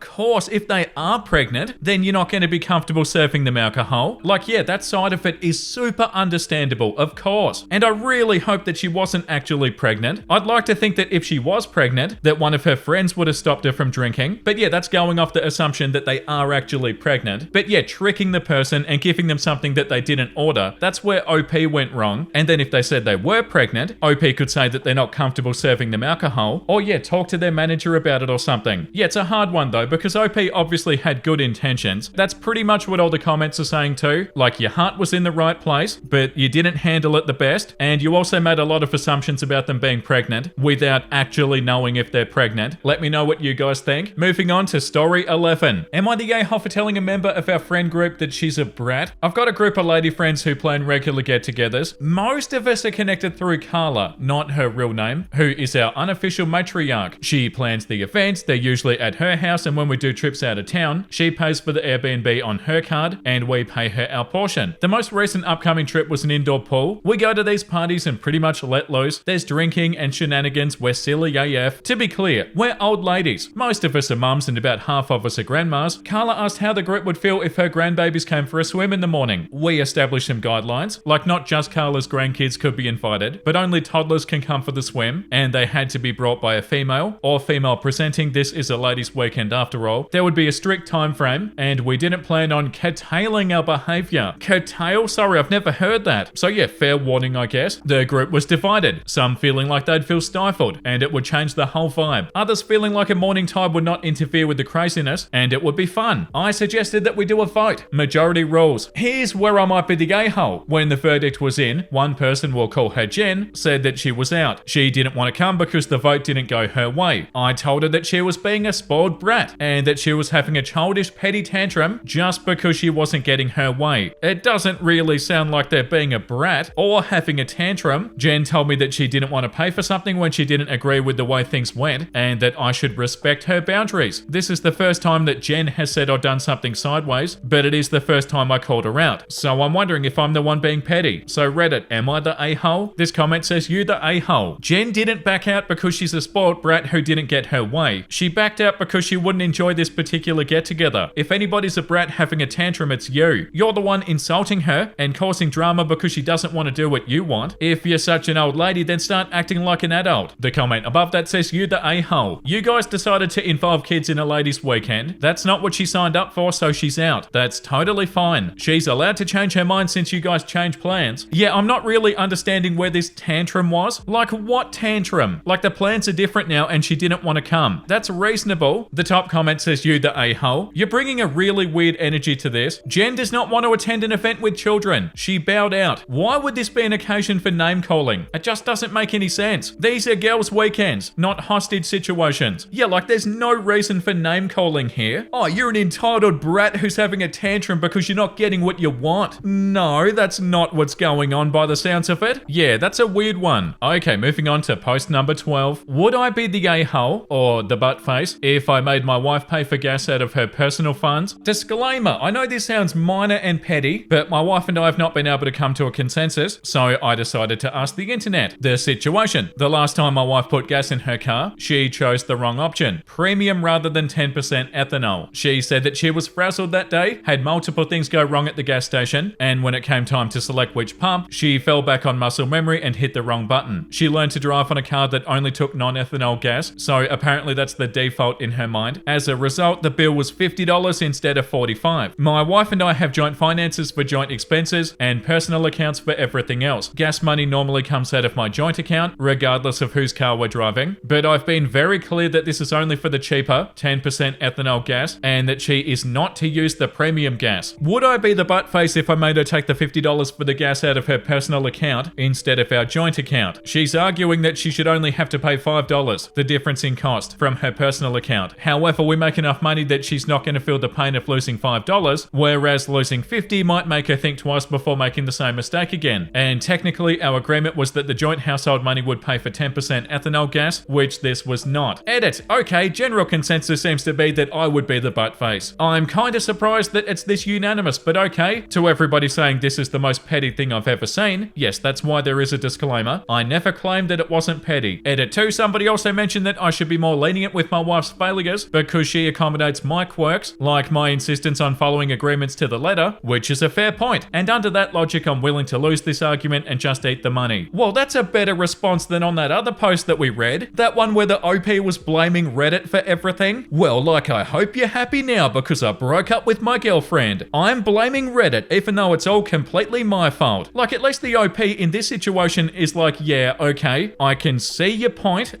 course, if they are pregnant, then you're not going to be comfortable serving them alcohol. Like, yeah, that side of it is super understandable, of course. And I really hope that she wasn't actually pregnant. I'd like to think that if she was pregnant, that one of her friends would have stopped her from drinking. But yeah, that's going off the assumption that they are actually pregnant. But yeah, tricking the person and giving them something that they didn't order, that's where OP went wrong. And then if they said they were pregnant, OP could say that they're not comfortable serving them alcohol, or yeah, talk to their manager about it or something. Yeah, it's a hard one though, because OP obviously had good intentions. That's pretty much what all the comments are saying too. Like, your heart was in the right place, but you didn't handle it the best, and you also made a lot of assumptions about them being pregnant without actually knowing if they're pregnant. Let me know what you guys think. Moving on to story 11. Am I the a-hole for telling a member of our friend group that she's a brat? I've got a group of lady friends who plan regular get-togethers. Most of us are connected through Carla, not her real name, who is our unofficial matriarch. She plans the events, they're usually at her house, and when we do trips out of town, she pays for the Airbnb on her card, and we pay her our portion. The most recent upcoming trip was an indoor pool. We go to these parties and pretty much let loose. There's drinking and shenanigans. We're silly AF. To be clear, we're old ladies. Most of us are mums and about half of us are grandmas. Carla asked how the group would feel if her grandbabies came for a swim in the morning. We established some guidelines, like not just Carla's grandkids could be invited, but only toddlers can come for the swim, and they had to be brought by a female or female presenting. This is a ladies' weekend after all. There would be a strict time frame, and we didn't plan on curtailing our behavior. Curtail? Sorry, I've never heard that. So yeah, fair warning, I guess. The group was divided, some feeling like they'd feel stifled, and it would change the whole vibe. Others feeling like a morning tide would not interfere with the craziness, and it would be fun. I suggested that we do a vote. Majority rules. Here's where I might be the a-hole. When the verdict was in, one person, we'll call her Jen, said that she was out. She didn't want to come because the vote didn't go her way. I told her that she was being a spoiled brat, and that she was having a childish petty tantrum just because she wasn't getting her way. It doesn't really sound like they're being a brat or having a tantrum. Jen told me that she didn't want to pay for something when she didn't agree with the way things went, and that I should respect her boundaries. This is the first time that Jen has said or done something sideways, but it is the first time I called her out. So I'm wondering if I'm the one being petty. So Reddit, am I the a-hole? This comment says, you the a-hole. Jen didn't back out because she's a spoiled brat who didn't get her way. She backed out because she wouldn't enjoy this particular get-together. If anybody's a brat having a tantrum, it's you. You're the one insulting her and causing drama because she doesn't want to do what you want. If you're such an old lady, then start acting like an adult. The comment above that says, you the a-hole. You guys decided to involve kids in a ladies' weekend. That's not what she signed up for, so she's out. That's totally fine. She's allowed to change her mind since you guys changed plans. Yeah, I'm not really understanding where this tantrum was. Like, what tantrum? Like, the plans are different now and she didn't want to come. That's reasonable. The top comment says, you the a-hole. You're bringing a really weird energy to this. Jen does not want to attend an event with children. She bowed out. Why would this be an occasion for name calling? It just doesn't make any sense. These are girls' weekends, not hostage situations. Yeah, like, there's no reason for name calling here. Oh, you're an entitled brat who's having a tantrum because you're not getting what you want. No, that's not what's going on by the sounds of it. Yeah, that's a weird one. Okay, moving on to post number 12. Would I be the a-hole, or the butt face, if I made my wife pay for gas out of her personal funds? Disclaimer, I know this sounds minor and petty, but my wife and I have not been able to come to a consensus, so I decided to ask the internet. The situation. The last time my wife put gas in her car, she chose the wrong option. Premium rather than 10% ethanol. She said that she was frazzled that day, had multiple things go wrong at the gas station, and when it came time to select which pump, she fell back on muscle memory and hit the wrong button. She learned to drive on a car that only only took non-ethanol gas, so apparently that's the default in her mind. As a result, the bill was $50 instead of $45. My wife and I have joint finances for joint expenses and personal accounts for everything else. Gas money normally comes out of my joint account, regardless of whose car we're driving, but I've been very clear that this is only for the cheaper 10% ethanol gas and that she is not to use the premium gas. Would I be the buttface if I made her take the $50 for the gas out of her personal account instead of our joint account? She's arguing that she should only have to pay $5, the difference in cost, from her personal account. However, we make enough money that she's not going to feel the pain of losing $5, whereas losing $50 might make her think twice before making the same mistake again. And technically, our agreement was that the joint household money would pay for 10% ethanol gas, which this was not. Edit. Okay, general consensus seems to be that I would be the buttface. I'm kinda surprised that it's this unanimous, but okay. To everybody saying this is the most petty thing I've ever seen, yes, that's why there is a disclaimer. I never claimed that it wasn't petty. Edit 2, somebody also mentioned that I should be more lenient with my wife's failures because she accommodates my quirks, like my insistence on following agreements to the letter, which is a fair point. And under that logic, I'm willing to lose this argument and just eat the money. Well, that's a better response than on that other post that we read. That one where the OP was blaming Reddit for everything. Well, like, I hope you're happy now because I broke up with my girlfriend. I'm blaming Reddit even though it's all completely my fault. Like, at least the OP in this situation is like, yeah, okay, I can see your point.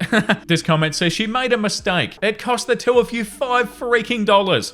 This comment says she made a mistake. It cost the two of you $5 freaking.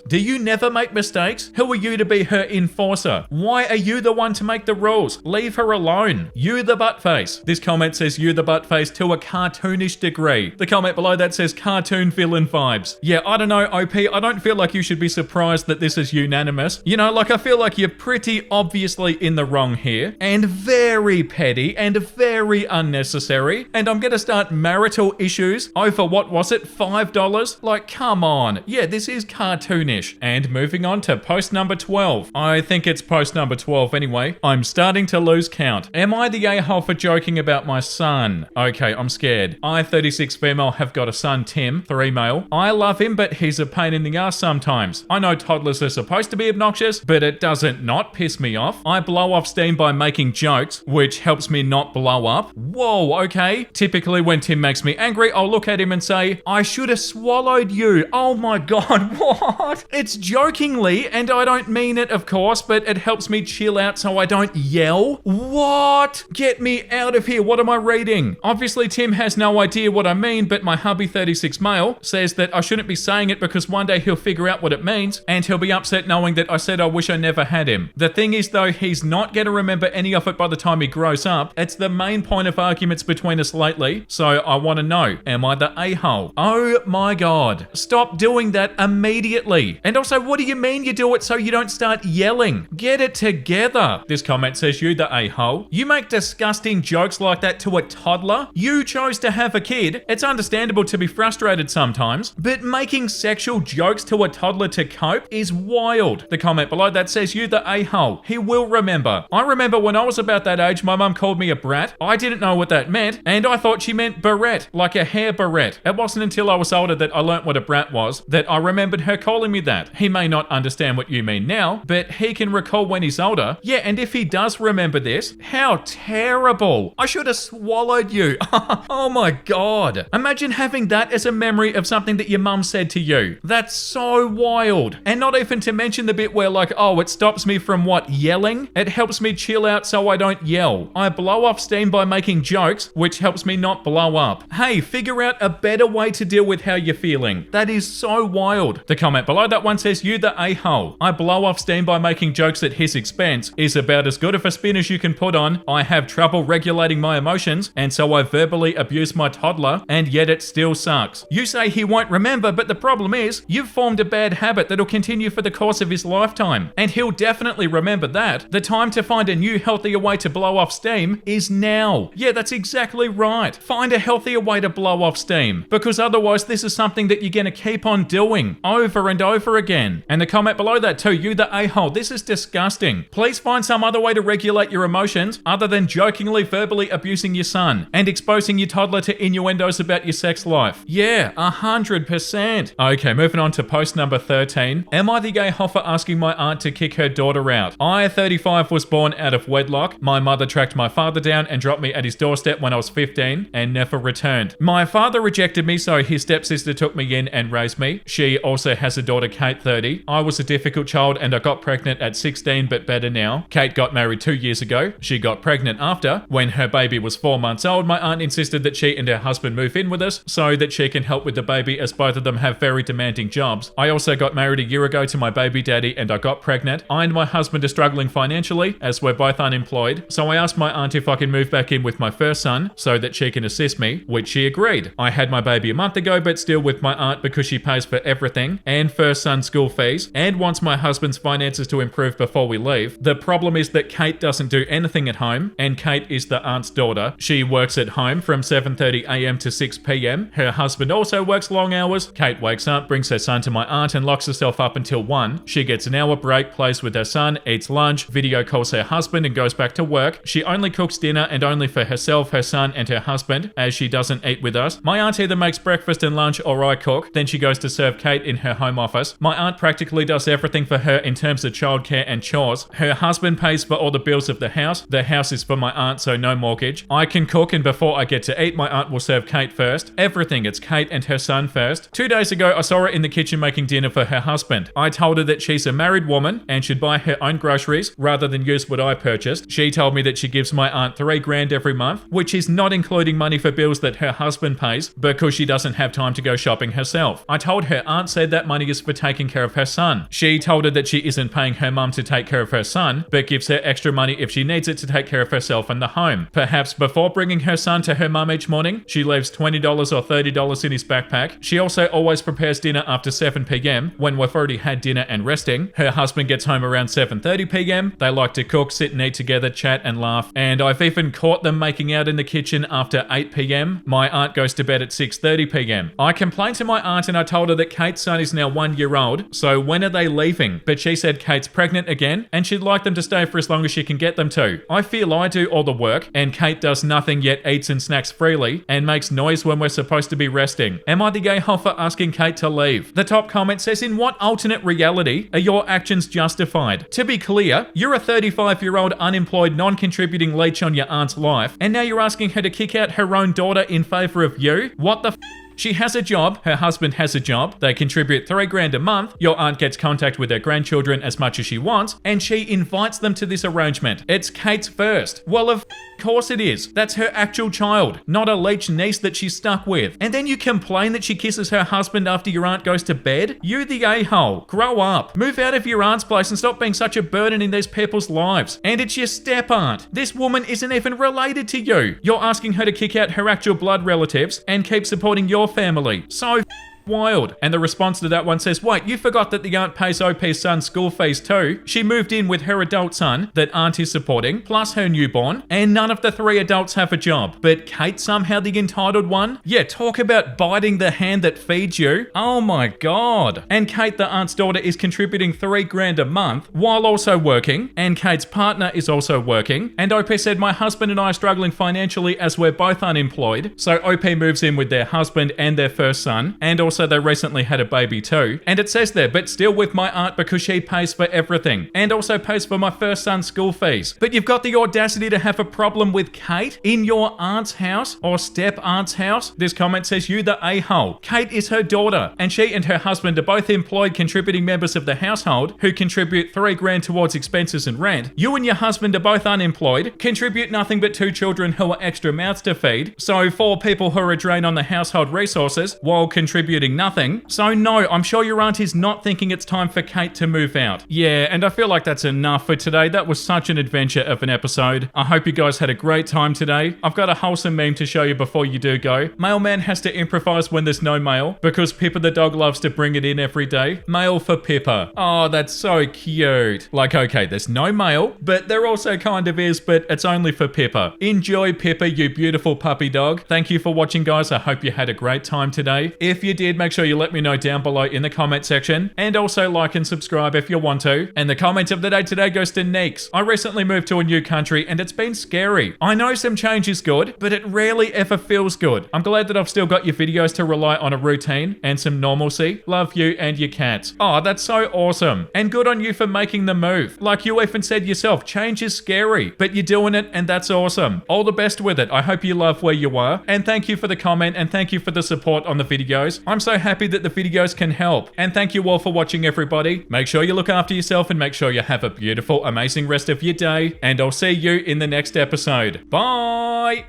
Do you never make mistakes? Who are you to be her enforcer? Why are you the one to make the rules? Leave her alone. You the buttface. This comment says you the buttface to a cartoonish degree. The comment below that says cartoon villain vibes. Yeah, I don't know, OP, I don't feel like you should be surprised that this is unanimous. You know, like, I feel like you're pretty obviously in the wrong here, and very petty, and very unnecessary, and I'm gonna start marital issues over, what was it, $5? Like, come on. Yeah, this is cartoonish. And moving on to post number 12. I think it's post number 12 anyway. I'm starting to lose count. Am I the a-hole for joking about my son? Okay, I'm scared. I, 36 female, have got a son, Tim, 3 male. I love him, but he's a pain in the ass sometimes. I know toddlers are supposed to be obnoxious, but it doesn't not piss me off. I blow off steam by making jokes, which helps me not blow up. Whoa, okay. Typically when Tim makes me angry, I'll look at him and say, I should have swallowed you. Oh my God, what? It's jokingly, and I don't mean it, of course, but it helps me chill out so I don't yell. What? Get me out of here. What am I reading? Obviously, Tim has no idea what I mean, but my hubby, 36 male, says that I shouldn't be saying it because one day he'll figure out what it means, and he'll be upset knowing that I said I wish I never had him. The thing is, though, he's not going to remember any of it by the time he grows up. It's the main point of arguments between us lately, so I want to know, am I the a-hole? Oh my God. Stop doing that immediately. And also, what do you mean you do it so you don't start yelling? Get it together. This comment says you the a-hole. You make disgusting jokes like that to a toddler? You chose to have a kid. It's understandable to be frustrated sometimes, but making sexual jokes to a toddler to cope is wild. The comment below that says you the a-hole. He will remember. I remember when I was about that age, my mum called me a brat. I didn't know what that meant, and I thought she meant barrette, like a hair barrette. It wasn't until I was older that I learnt what a brat was, that I remembered her calling me that. He may not understand what you mean now, but he can recall when he's older. Yeah, and if he does remember this, how terrible. I should have swallowed you. Oh my God. Imagine having that as a memory of something that your mum said to you. That's so wild. And not even to mention the bit where, like, oh, it stops me from what, yelling? It helps me chill out so I don't yell. I blow off steam by making jokes, which helps me not blow up. Hey, figure out a better way to deal with how you're feeling. That is so wild. The comment below that one says you the a-hole. I blow off steam by making jokes at his expense is about as good of a spin as you can put on. I have trouble regulating my emotions, and so I verbally abuse my toddler, and yet it still sucks. You say he won't remember, but the problem is you've formed a bad habit that'll continue for the course of his lifetime, and he'll definitely remember that. The time to find a new healthier way to blow off steam is now. Yeah, that's exactly right. Find a healthier way to blow off steam, because otherwise this is something that you're going to keep on doing over and over again. And the comment below that too, you the a-hole, this is disgusting. Please find some other way to regulate your emotions other than jokingly verbally abusing your son and exposing your toddler to innuendos about your sex life. Yeah, 100%. Okay, moving on to post number 13. Am I the gay hole for asking my aunt to kick her daughter out? I, 35, was born out of wedlock. My mother tracked my father down and dropped me at his doorstep when I was 15 and never returned. My father rejected me, so his stepsister took me in and raised me. She also has a daughter, Kate, 30. I was a difficult child and I got pregnant at 16, but better now. Kate got married 2 years ago. She got pregnant after. When her baby was 4 months old, my aunt insisted that she and her husband move in with us so that she can help with the baby, as both of them have very demanding jobs. I also got married a year ago to my baby daddy and I got pregnant. I and my husband are struggling financially as we're both unemployed, so I asked my aunt if I can move back in with my first son so that she can assist me, which she agreed. I had my baby a month ago, but still with my aunt because she pays for everything and first son school fees and wants my husband's finances to improve before we leave. The problem is that Kate doesn't do anything at home, and Kate is the aunt's daughter. She works at home from 7:30 a.m. to 6 p.m. Her husband also works long hours. Kate wakes up, brings her son to my aunt and locks herself up until 1. She gets an hour break, plays with her son, eats lunch, video calls her husband and goes back to work. She only cooks dinner and only for herself, her son and her husband, as she doesn't eat with us. My aunt either makes breakfast and lunch or I cook, then she goes to serve Kate in her home office. My aunt practically does everything for her in terms of childcare and chores. Her husband pays for all the bills of the house. The house is for my aunt, so no mortgage. I can cook, and before I get to eat, my aunt will serve Kate first. Everything, it's Kate and her son first. 2 days ago, I saw her in the kitchen making dinner for her husband. I told her that she's a married woman and should buy her own groceries rather than use what I purchased. She told me that she gives my aunt $3,000 every month, which is not including money for bills that her husband pays because she doesn't have time to go shopping herself. I told her aunt said that money is for taking care of her son. She told her that she isn't paying her mum to take care of her son, but gives her extra money if she needs it to take care of herself and the home. Perhaps before bringing her son to her mum each morning, she leaves $20 or $30 in his backpack. She also always prepares dinner after 7 p.m. when we've already had dinner and resting. Her husband gets home around 7:30 p.m. They like to cook, sit and eat together, chat and laugh. And I've even caught them making out in the kitchen after 8 p.m. My aunt goes to bed at 6:30 p.m. I complained to my aunt and I told her that Kate's son is now 1 year old, so when are they leaving? But she said Kate's pregnant again and she'd like them to stay for as long as she can get them to. I feel I do all the work and Kate does nothing yet eats and snacks freely and makes noise when we're supposed to be resting. Am I the gay hoe for asking Kate to leave? The top comment says, in what alternate reality are your actions justified? To be clear, you're a 35-year-old unemployed non-contributing leech on your aunt's life and now you're asking her to kick out her own daughter in favor of you? What the f? She has a job, her husband has a job, they contribute $3,000 a month, your aunt gets contact with her grandchildren as much as she wants, and she invites them to this arrangement. It's Kate's first. Well, of course it is. That's her actual child, not a leech niece that she's stuck with. And then you complain that she kisses her husband after your aunt goes to bed? You the a-hole. Grow up. Move out of your aunt's place and stop being such a burden in these people's lives. And it's your step-aunt. This woman isn't even related to you. You're asking her to kick out her actual blood relatives and keep supporting your family. So wild. And the response to that one says, wait, you forgot that the aunt pays OP's son's school fees too. She moved in with her adult son that aunt is supporting, plus her newborn, and none of the 3 adults have a job. But Kate somehow the entitled one? Yeah, talk about biting the hand that feeds you. Oh my god. And Kate, the aunt's daughter, is contributing $3,000 a month while also working, and Kate's partner is also working. And OP said, my husband and I are struggling financially as we're both unemployed. So OP moves in with their husband and their first son, and also they recently had a baby too. And it says there, but still with my aunt because she pays for everything and also pays for my first son's school fees. But you've got the audacity to have a problem with Kate in your aunt's house or step-aunt's house? This comment says, you the a-hole. Kate is her daughter and she and her husband are both employed contributing members of the household who contribute $3,000 towards expenses and rent. You and your husband are both unemployed, contribute nothing but 2 children who are extra mouths to feed. So 4 people who are a drain on the household resources while contributing nothing. So no, I'm sure your aunt is not thinking it's time for Kate to move out. Yeah, and I feel like that's enough for today. That was such an adventure of an episode. I hope you guys had a great time today. I've got a wholesome meme to show you before you do go. Mailman has to improvise when there's no mail because Pippa the dog loves to bring it in every day. Mail for Pippa. Oh, that's so cute. Like, okay, there's no mail, but there also kind of is, but it's only for Pippa. Enjoy, Pippa, you beautiful puppy dog. Thank you for watching, guys. I hope you had a great time today. If you did, did, make sure you let me know down below in the comment section, and also like and subscribe if you want to. And the comment of the day today goes to Neeks. I recently moved to a new country and it's been scary. I know some change is good, but it rarely ever feels good. I'm glad that I've still got your videos to rely on a routine and some normalcy. Love you and your cats. Oh, that's so awesome. And good on you for making the move. Like you even said yourself, change is scary, but you're doing it and that's awesome. All the best with it. I hope you love where you are. And thank you for the comment and thank you for the support on the videos. I'm so happy that the videos can help. And thank you all for watching, everybody. Make sure you look after yourself and make sure you have a beautiful, amazing rest of your day. And I'll see you in the next episode. Bye!